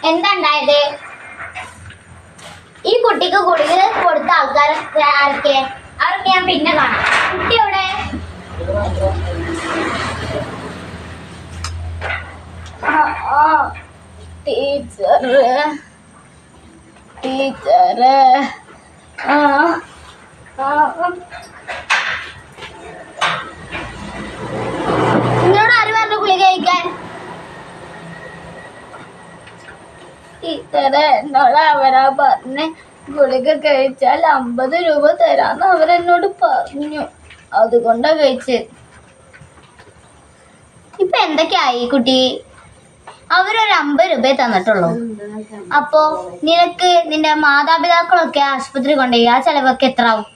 എന്താ ഉണ്ടായത്? ഈ കുട്ടിക്ക് ഗുളിക കൊടുത്ത ആൾക്കാർ ആരൊക്കെ? അവരൊക്കെ ഞാൻ പിന്നെ കാണാം. കുട്ടി എവിടെ? ടീച്ചറ് നിങ്ങളോട് ആര് പറഞ്ഞു ഗുളിക കഴിക്കാൻ? ടീച്ചറെ എന്നോട് അവരാ പറഞ്ഞ് ഗുളിക കഴിച്ചാൽ 50 രൂപ തരാന്ന് അവരെന്നോട് പറഞ്ഞു. അതുകൊണ്ടാ കഴിച്ച്. ഇപ്പൊ എന്തൊക്കെയായി കുട്ടി? അവരൊരു 50 രൂപയെ തന്നിട്ടുള്ളൂ. അപ്പോ നിനക്ക് നിന്റെ മാതാപിതാക്കളൊക്കെ ആശുപത്രി കൊണ്ടുപോയി ആ ചെലവൊക്കെ എത്ര ആവും?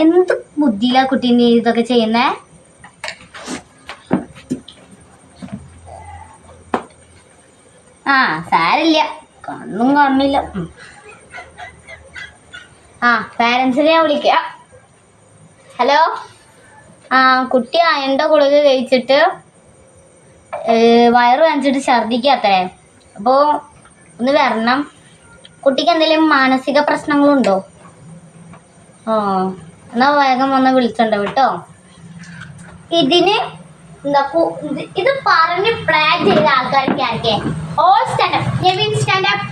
എന്ത് ബുദ്ധിയിലാ കുട്ടി നീ ഇതൊക്കെ ചെയ്യുന്നേ? സാരില്ല, കണ്ണും കാണില്ല. പാരൻസിനെ ഞാൻ വിളിക്കാം. ഹലോ, കുട്ടി അയണ്ട ഗുളിക കഴിച്ചിട്ട് വയറ് കാണിച്ചിട്ട് ഛർദിക്കാത്തേ. അപ്പോൾ ഒന്ന് വരണം. കുട്ടിക്ക് എന്തെങ്കിലും മാനസിക പ്രശ്നങ്ങളുണ്ടോ? എന്നാ വേഗം വന്ന് വിളിച്ചോണ്ടോ കേട്ടോ. ഇതിന് ഇത് പറഞ്ഞ് പ്ലാൻ ചെയ്ത ആൾക്കാരൊക്കെ all stand up. Nevin stand up.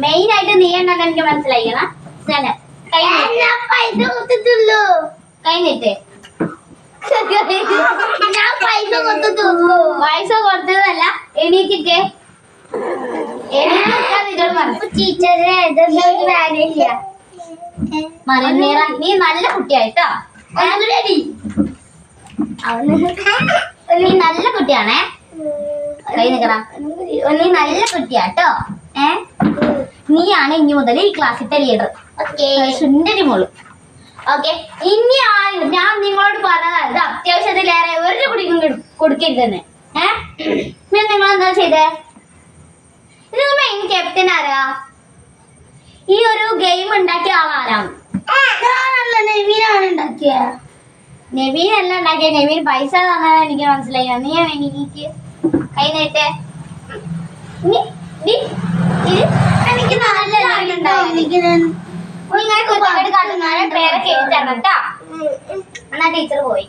Main ആയിട്ട് നീ എന്നാണ് എനിക്ക് മനസ്സിലായിക്കണ. സ്റ്റാൻഡപ്പ് കഴിഞ്ഞിട്ട് ഞാൻ പൈസ കൊടുത്തതല്ല. എണീറ്റിട്ട് ടീച്ചറെ നീ നല്ല കുട്ടിയായിട്ടോ. നീ നല്ല കുട്ടിയാണേ. കൈ നിക്കടാ. നീ നല്ല കുട്ടിയാട്ടോ. നീയാണ് ഇനി മുതൽ ഈ ക്ലാസ്സിലത്തെ ലീഡർ. സുന്ദരി മോള്. ഓക്കെ, ഇനി ഞാൻ നിങ്ങളോട് പറഞ്ഞത് അത്യാവശ്യത്തിലേറെ ഒരു കുടിക്കും കൊടുക്കരുതെന്ന്. പിന്നെ നിങ്ങൾ എന്താ ചെയ്തേ? ഇത് മെയിൻ ക്യാപ്റ്റൻ ആരാ? ഈ ഒരു ഗെയിം ഉണ്ടാക്കിയ ആളാരാണ്? നെവീൻ അല്ല ഉണ്ടാക്കിയ. നെവീൻ പൈസ തന്നെ എനിക്ക് മനസ്സിലായി. നീ എനിക്ക് കൈ നീട്ടെ. എനിക്ക് നല്ല പേരൊക്കെ എഴുതി തരണം കേട്ടാ. എന്നാ ടീച്ചർ പോയി.